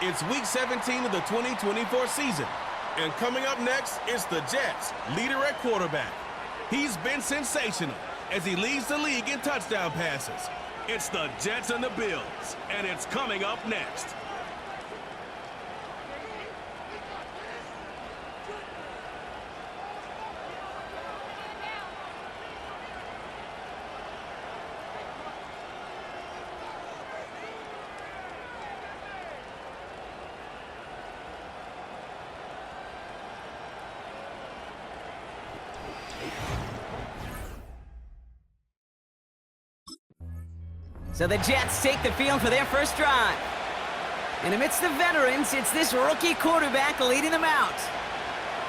It's Week 17 of the 2024 season. And coming up next is the Jets' leader at quarterback. He's been sensational as he leads the league in touchdown passes. It's the Jets and the Bills, and it's coming up next. So the Jets take the field for their first drive. And amidst the veterans, it's this rookie quarterback leading them out.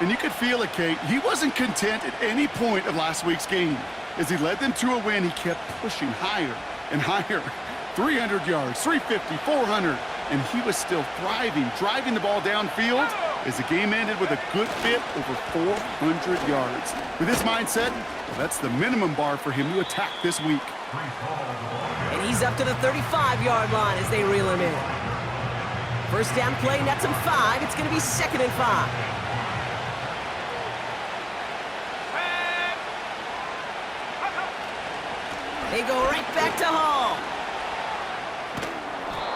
And you could feel it, Kate. He wasn't content at any point of last week's game. As he led them to a win, he kept pushing higher and higher. 300 yards, 350, 400, and he was still thriving, driving the ball downfield as the game ended with a good bit over 400 yards. With his mindset, well, that's the minimum bar for him to attack this week. And he's up to the 35-yard line as they reel him in. First down play, nets him 5. It's going to be 2nd and 5. They go right back to Hall.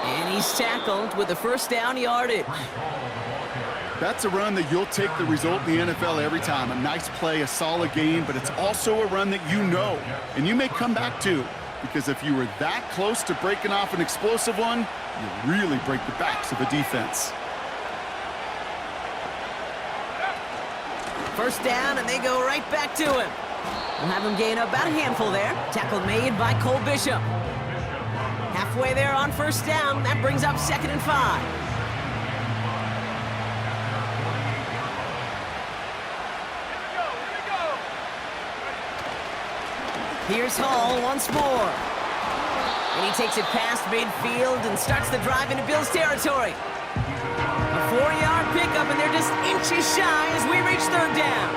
And he's tackled with the first down yardage. That's a run that you'll take the result in the NFL every time. A nice play, a solid game, but it's also a run that you know, and you may come back to, because if you were that close to breaking off an explosive one, you really break the backs of a defense. First down, and they go right back to him. We'll have him gain about a handful there. Tackle made by Cole Bishop. Halfway there on first down. That brings up 2nd and 5. Here's Hall once more. And he takes it past midfield and starts the drive into Bills territory. A 4-yard pickup, and they're just inches shy as we reach third down.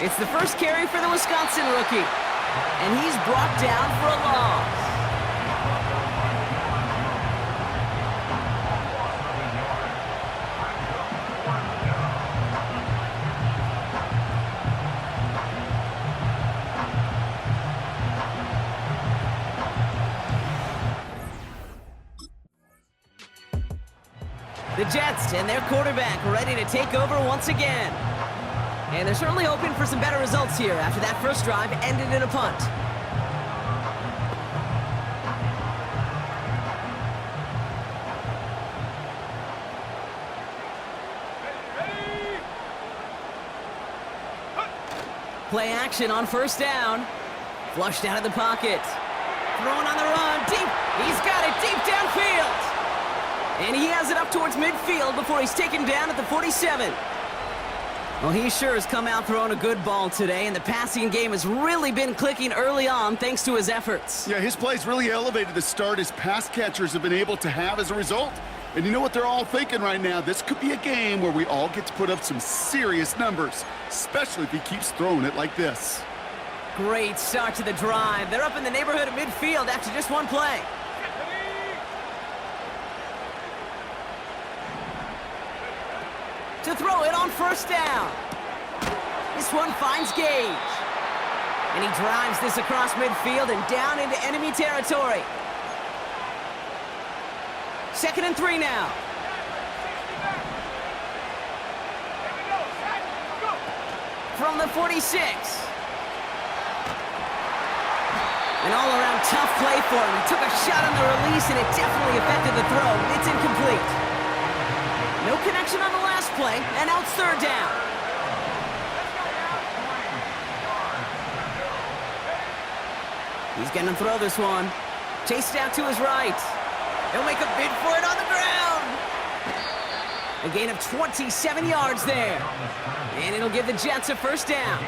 It's the first carry for the Wisconsin rookie. And he's brought down for a loss. The Jets and their quarterback ready to take over once again. And they're certainly hoping for some better results here after that first drive ended in a punt. Play action on first down. Flushed out of the pocket. Thrown on the run. Deep. He's got it deep downfield. And he has it up towards midfield before he's taken down at the 47. Well, he sure has come out throwing a good ball today, and the passing game has really been clicking early on thanks to his efforts. Yeah, his plays really elevated the start his pass catchers have been able to have as a result. And you know what they're all thinking right now? This could be a game where we all get to put up some serious numbers, especially if he keeps throwing it like this. Great start to the drive. They're up in the neighborhood of midfield after just one play. To throw it on first down. This one finds Gage. And he drives this across midfield and down into enemy territory. 2nd and 3 now. From the 46. An all-around tough play for him. He took a shot on the release, and it definitely affected the throw. It's incomplete. No connection on the last play, and now it's third down. He's going to throw this one. Chased out to his right. He'll make a bid for it on the ground. A gain of 27 yards there. And it'll give the Jets a first down.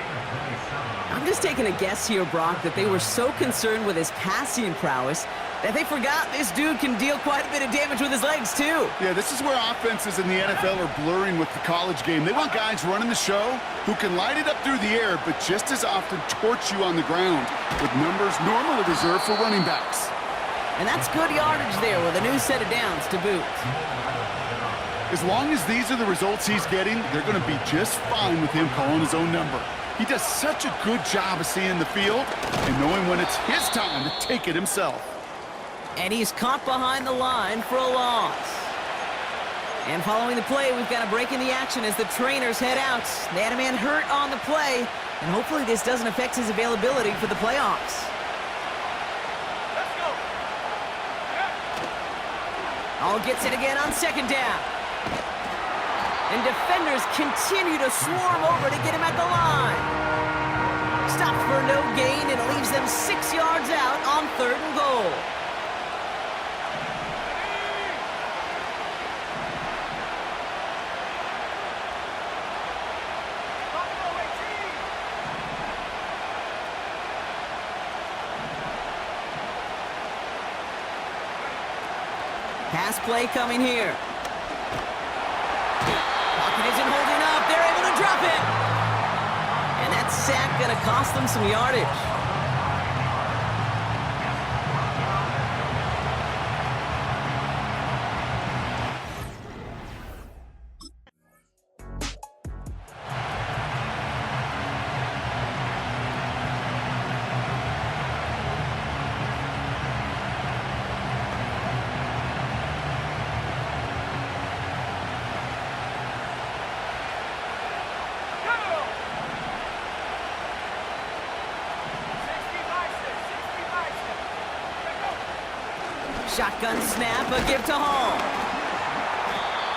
I'm just taking a guess here, Brock, that they were so concerned with his passing prowess that they forgot this dude can deal quite a bit of damage with his legs, too. Yeah, this is where offenses in the NFL are blurring with the college game. They want guys running the show who can light it up through the air, but just as often torch you on the ground, with numbers normally reserved for running backs. And that's good yardage there with a new set of downs to boot. As long as these are the results he's getting, they're going to be just fine with him calling his own number. He does such a good job of seeing the field and knowing when it's his time to take it himself. And he's caught behind the line for a loss. And following the play, we've got a break in the action as the trainers head out. They had a man hurt on the play, and hopefully this doesn't affect his availability for the playoffs. Let's go. All gets it again on second down. And defenders continue to swarm over to get him at the line. Stopped for no gain, and it leaves them 6 yards out on 3rd and goal. Pass play coming here. Pocket isn't holding up. They're able to drop it. And that sack going to cost them some yardage. Shotgun snap, a give to Hall.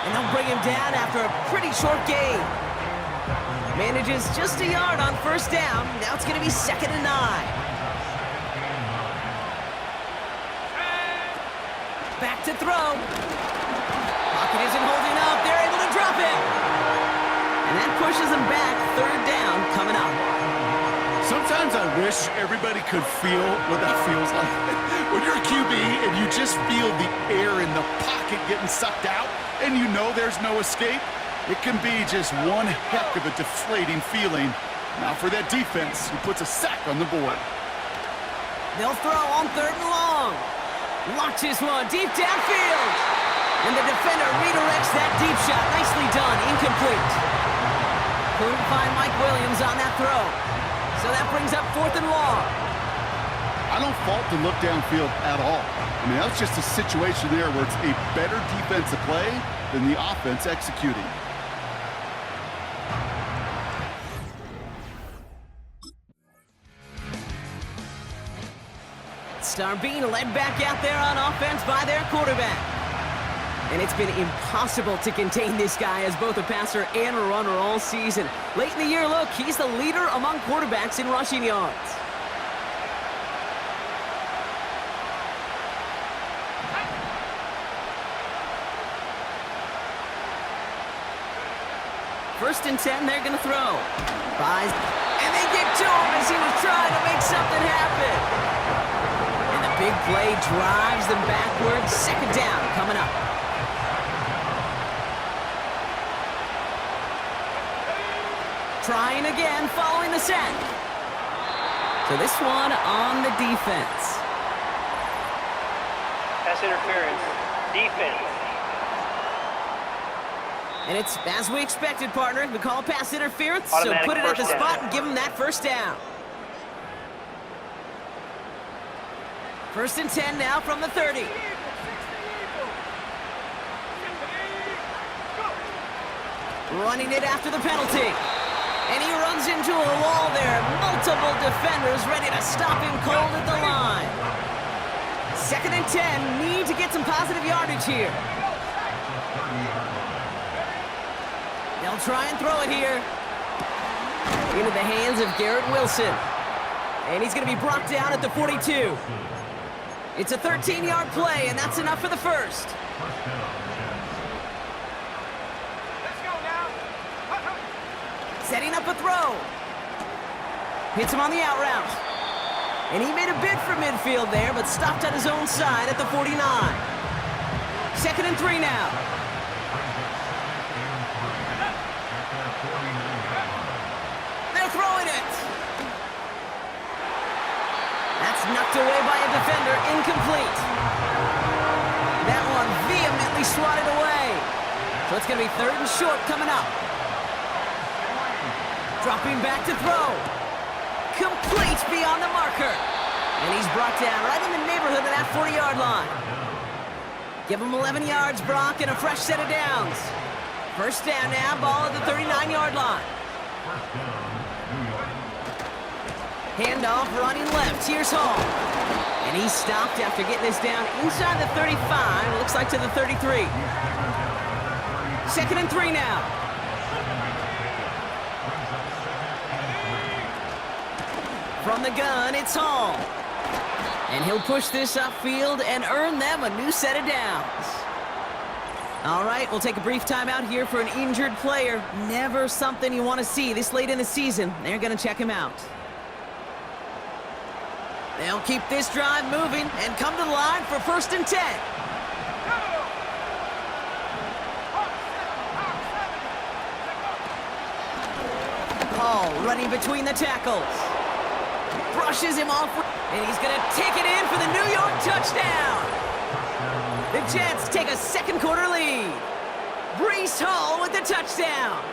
And they'll bring him down after a pretty short gain. Manages just a yard on 1st down. Now it's going to be 2nd and 9. Back to throw. Pocket isn't holding up. They're able to drop it. And that pushes them back. 3rd down coming up. Sometimes I wish everybody could feel what that feels like. When you're a QB and you just feel the air in the pocket getting sucked out and you know there's no escape, it can be just one heck of a deflating feeling. Now for that defense, who puts a sack on the board. They'll throw on 3rd and long. Launches one deep downfield. And the defender redirects that deep shot. Nicely done. Incomplete. Couldn't find Mike Williams on that throw. So that brings up 4th and long. I don't fault the look downfield at all. I mean, that's just a situation there where it's a better defensive play than the offense executing. Star being led back out there on offense by their quarterback. And it's been impossible to contain this guy as both a passer and a runner all season. Late in the year, look, he's the leader among quarterbacks in rushing yards. First and 10, they're going to throw. Buys, and they get to him as he was trying to make something happen. And the big play drives them backwards. 2nd down coming up. Trying again, following the sack. So this one on the defense. Pass interference. Defense. And it's as we expected, partner. We call pass interference, Automatic so put it at the first spot down. and give them that 1st down. 1st and 10 now from the 30. Running it after the penalty. And he runs into a wall there. Multiple defenders ready to stop him cold at the line. 2nd and 10. Need to get some positive yardage here. They'll try and throw it here. Into the hands of Garrett Wilson. And he's going to be brought down at the 42. It's a 13-yard play, and that's enough for the 1st. Setting up a throw. Hits him on the out route. And he made a bid for midfield there, but stopped on his own side at the 49. 2nd and 3 now. They're throwing it. That's knocked away by a defender, incomplete. That one vehemently swatted away. So it's going to be 3rd and short coming up. Dropping back to throw. Complete beyond the marker. And he's brought down right in the neighborhood of that 40-yard line. Give him 11 yards, Brock, and a fresh set of downs. 1st down now, ball at the 39-yard line. Handoff running left. Here's Hall. And he stopped after getting this down inside the 35. Looks like to the 33. 2nd and 3 now. From the gun, it's Hall. And he'll push this upfield and earn them a new set of downs. All right, we'll take a brief timeout here for an injured player. Never something you want to see this late in the season. They're going to check him out. They'll keep this drive moving and come to the line for 1st and 10. Hall running between the tackles. Brushes him off, and he's going to take it in for the New York touchdown. The Jets take a 2nd quarter lead. Breece Hall with the touchdown.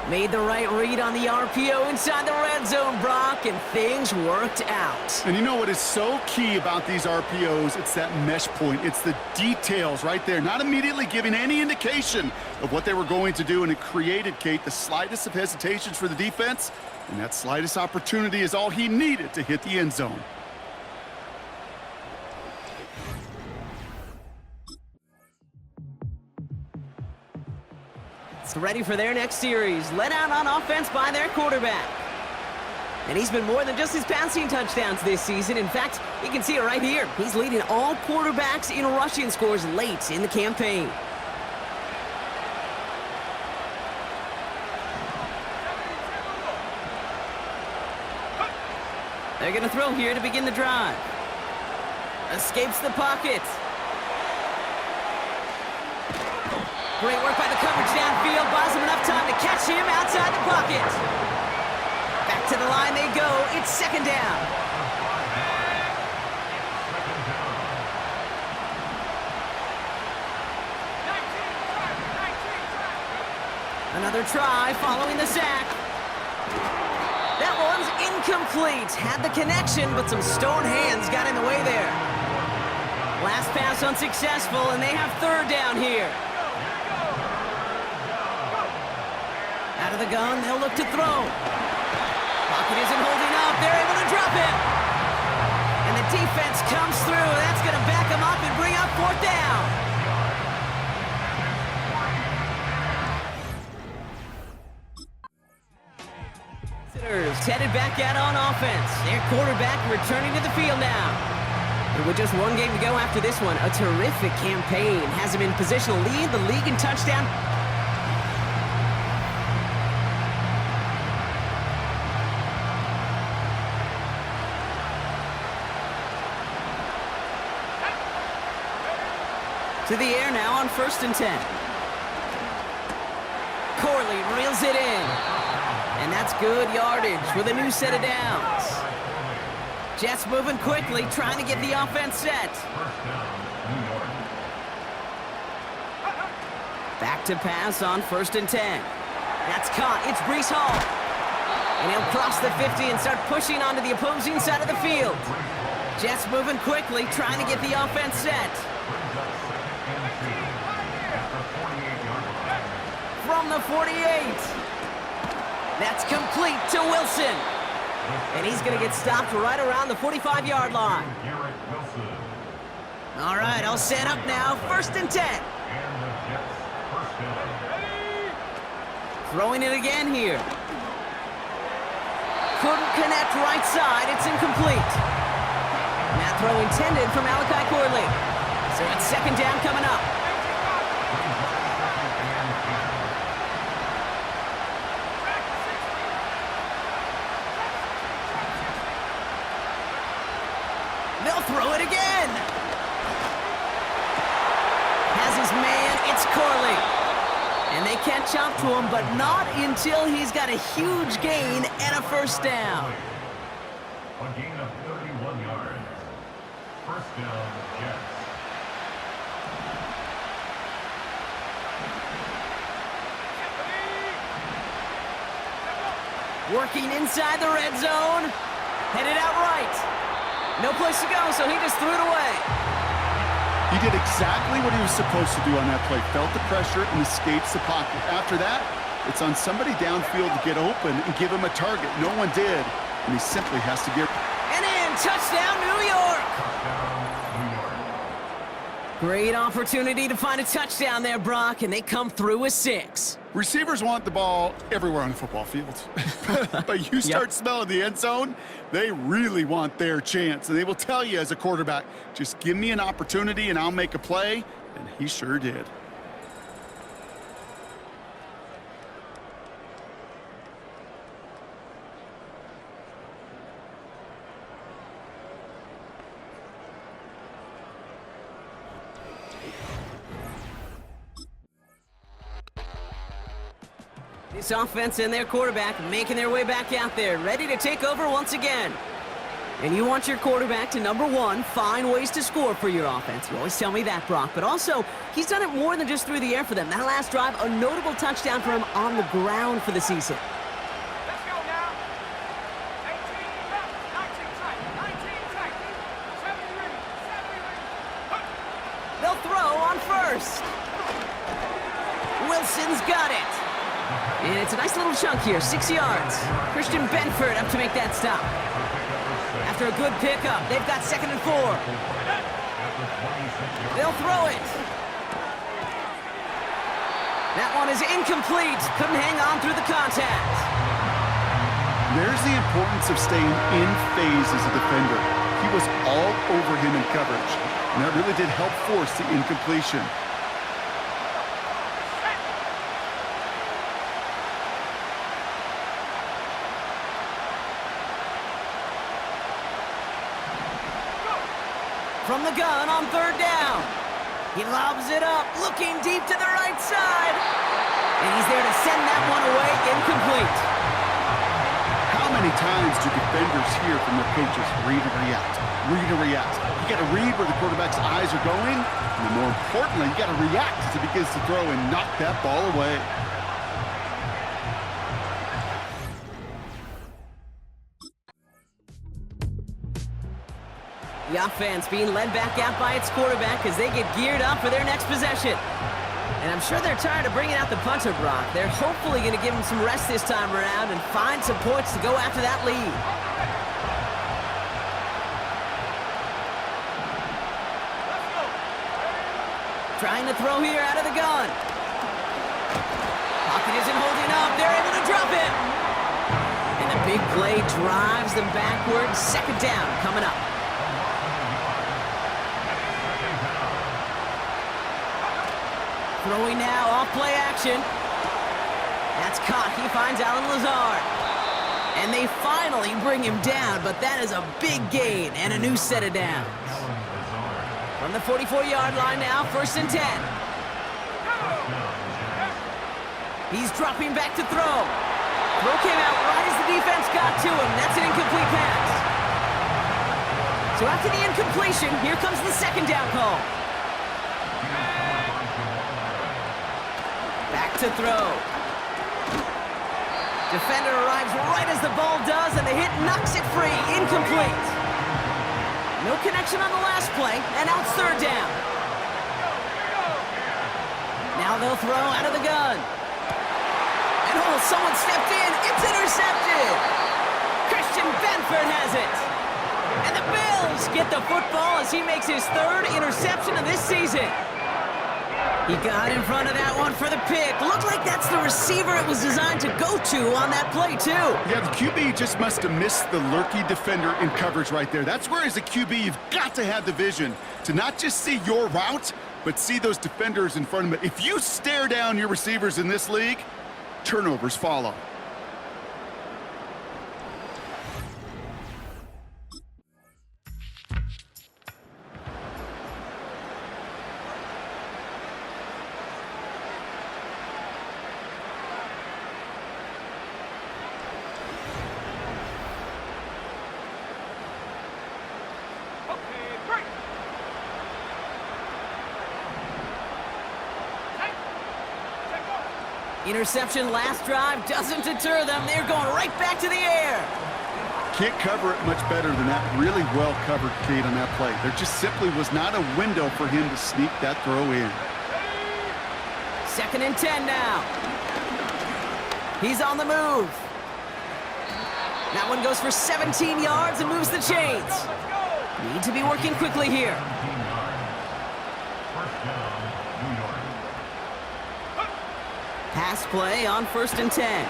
Made the right read on the RPO inside the red zone, Brock, and things worked out. And you know what is so key about these RPOs? It's that mesh point. It's the details right there, not immediately giving any indication of what they were going to do, and it created, Kate, the slightest of hesitations for the defense, and that slightest opportunity is all he needed to hit the end zone. Ready for their next series. Let out on offense by their quarterback. And he's been more than just his passing touchdowns this season. In fact, you can see it right here. He's leading all quarterbacks in rushing scores late in the campaign. They're going to throw here to begin the drive. Escapes the pocket. Great work by the coverage downfield. Buys him enough time to catch him outside the pocket. Back to the line they go. It's 2nd down. Another try following the sack. That one's incomplete. Had the connection, but some stone hands got in the way there. Last pass unsuccessful, and they have 3rd down here. Out of the gun, they'll look to throw. Pocket isn't holding up. They're able to drop it. And the defense comes through. That's going to back them up and bring up 4th down. Visitors headed back out on offense. Their quarterback returning to the field now. And with just one game to go after this one, a terrific campaign has him in position to lead the league in touchdown. To the air now on 1st and 10. Corley reels it in. And that's good yardage with a new set of downs. Jets moving quickly, trying to get the offense set. Back to pass on 1st and 10. That's caught. It's Breece Hall. And he'll cross the 50 and start pushing onto the opposing side of the field. Jets moving quickly, trying to get the offense set. From the 48. That's complete to Wilson. And he's going to get stopped right around the 45-yard line. All right, all set up now. 1st and 10. Throwing it again here. Couldn't connect right side. It's incomplete. And that throw intended for Malachi Corley. So it's 2nd down coming up. They'll throw it again. Has his man, it's Corley. And they can't chop to him, but not until he's got a huge gain and a first down. A gain of 31 yards. First down, Jets. Working inside the red zone. Headed out right. No place to go, so he just threw it away. He did exactly what he was supposed to do on that play. Felt the pressure and escapes the pocket. After that, it's on somebody downfield to get open and give him a target. No one did, and he simply has to get... And in, touchdown, New York! Great opportunity to find a touchdown there, Brock, and they come through with 6. Receivers want the ball everywhere on the football field. But you start smelling the end zone, they really want their chance. And they will tell you as a quarterback, just give me an opportunity and I'll make a play. And he sure did. This offense and their quarterback making their way back out there, ready to take over once again. And you want your quarterback to, number one, find ways to score for your offense. You always tell me that, Brock. But also, he's done it more than just through the air for them. That last drive, a notable touchdown for him on the ground for the season. Let's go now. 18 tight, 19 tight, 73. They'll throw on first. Wilson's got it. And it's a nice little chunk here, 6 yards. Christian Benford up to make that stop. After a good pickup, they've got 2nd and 4. They'll throw it. That one is incomplete. Couldn't hang on through the contact. There's the importance of staying in phase as a defender. He was all over him in coverage, and that really did help force the incompletion. From the gun on 3rd down. He lobs it up, looking deep to the right side. And he's there to send that one away, incomplete. How many times do defenders hear from their coaches, read and react, read and react? You got to read where the quarterback's eyes are going, and then more importantly, you got to react as he begins to throw and knock that ball away. The offense being led back out by its quarterback as they get geared up for their next possession. And I'm sure they're tired of bringing out the punter, Brock. They're hopefully going to give him some rest this time around and find some points to go after that lead. Trying to throw here out of the gun. Pocket isn't holding up. They're able to drop it. And the big play drives them backwards. 2nd down coming up. Throwing now, off play action. That's caught. He finds Alan Lazard. And they finally bring him down, but that is a big gain and a new set of downs. From the 44-yard line now, 1st and 10. He's dropping back to throw. Throw came out right as the defense got to him. That's an incomplete pass. So after the incompletion, here comes the 2nd down call. Back to throw. Defender arrives right as the ball does, and the hit knocks it free. Incomplete. No connection on the last play, and now it's 3rd down. Now they'll throw out of the gun. And oh, someone stepped in. It's intercepted. Christian Benford has it. And the Bills get the football as he makes his 3rd interception of this season. He got in front of that one for the pick. Looked like that's the receiver it was designed to go to on that play, too. Yeah, the QB just must have missed the lurky defender in coverage right there. That's where, as a QB, you've got to have the vision to not just see your route, but see those defenders in front of it. If you stare down your receivers in this league, turnovers follow. Interception last drive doesn't deter them. They're going right back to the air. Can't cover it much better than that. Really well covered, Kate, on that play. There just simply was not a window for him to sneak that throw in. 2nd and 10 now. He's on the move. That one goes for 17 yards and moves the chains. Need to be working quickly here. Pass play on 1st and 10.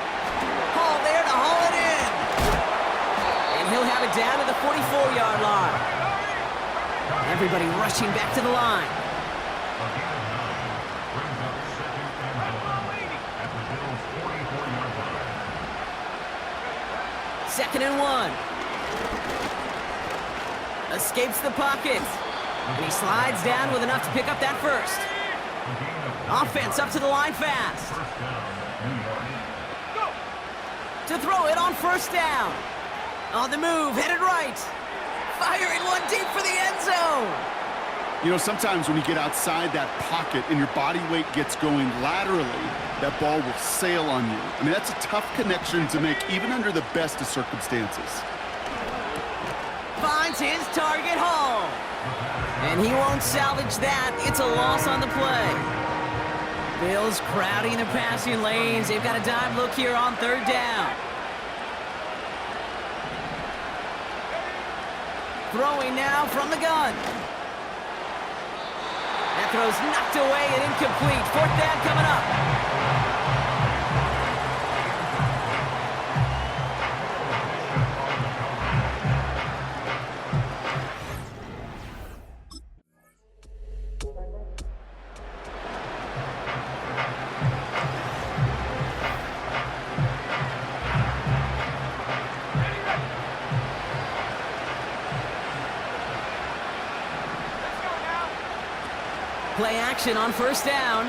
Hall there to haul it in. And he'll have it down to the 44-yard line. Everybody rushing back to the line. Second and 1. Escapes the pocket. And he slides down with enough to pick up that first. Offense up to the line fast. To throw it on 1st down. On the move, headed right. Firing one deep for the end zone. You know, sometimes when you get outside that pocket and your body weight gets going laterally, that ball will sail on you. I mean, that's a tough connection to make even under the best of circumstances. Finds his target, Hall. And he won't salvage that. It's a loss on the play. Bills crowding the passing lanes. They've got a dime look here on 3rd down. Throwing now from the gun. That throw's knocked away and incomplete. 4th down coming up. Play action on 1st down.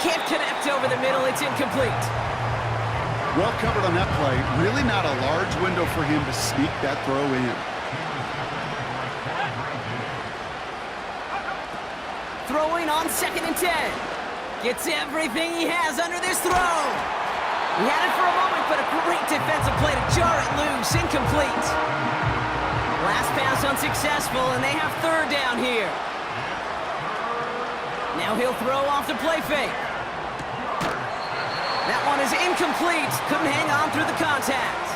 Can't connect over the middle. It's incomplete. Well covered on that play. Really not a large window for him to sneak that throw in. Throwing on 2nd and 10. Gets everything he has under this throw. He had it for a moment, but a great defensive play to jar it loose. Incomplete. Last pass unsuccessful, and they have 3rd down here. Now he'll throw off the play fake. That one is incomplete. Couldn't hang on through the contact.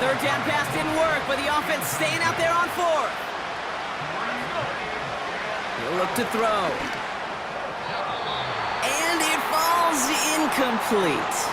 3rd down pass didn't work, but the offense staying out there on 4th. He'll look to throw. And it falls incomplete.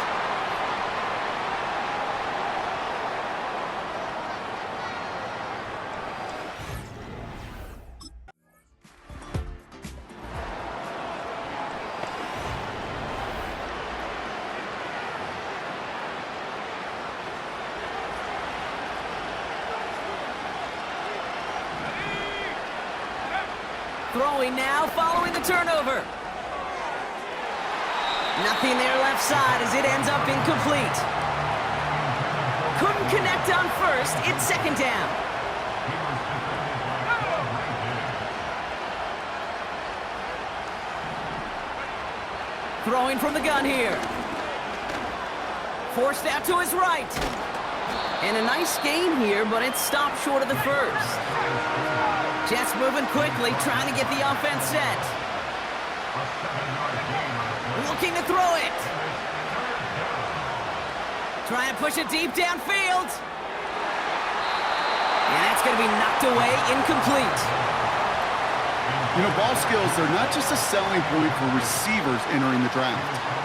Throwing now, following the turnover. Nothing there left side as it ends up incomplete. Couldn't connect on 1st. It's 2nd down. Throwing from the gun here. Forced out to his right. And a nice gain here, but it's stopped short of the 1st. Jets moving quickly, trying to get the offense set. Looking to throw it. Trying to push it deep downfield. And that's going to be knocked away, incomplete. You know, ball skills, they're not just a selling point for receivers entering the draft.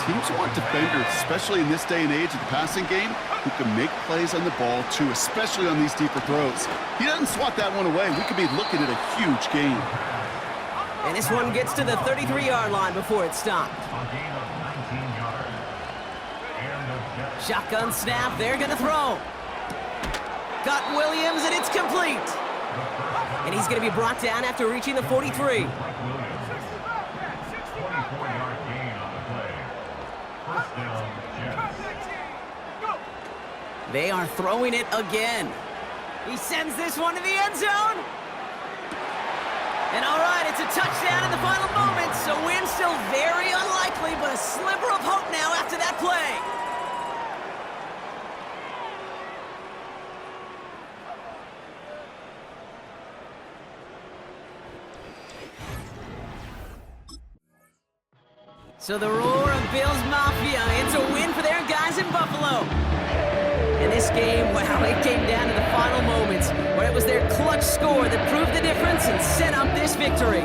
Teams want defenders, especially in this day and age of the passing game, who can make plays on the ball, too, especially on these deeper throws. He doesn't swat that one away. We could be looking at a huge gain. And this one gets to the 33-yard line before it's stopped. Shotgun snap, they're going to throw. Got Williams, and it's complete. And he's going to be brought down after reaching the 43. 24-yard gain on the play. 1st down, Jets. They are throwing it again. He sends this one to the end zone. And all right, it's a touchdown in the final moments. A win still very unlikely, but a sliver of hope now after that play. So the roar of Bills Mafia, it's a win for their guys in Buffalo. And this game, wow, it came down to the final moments, where it was their clutch score that proved the difference and set up this victory.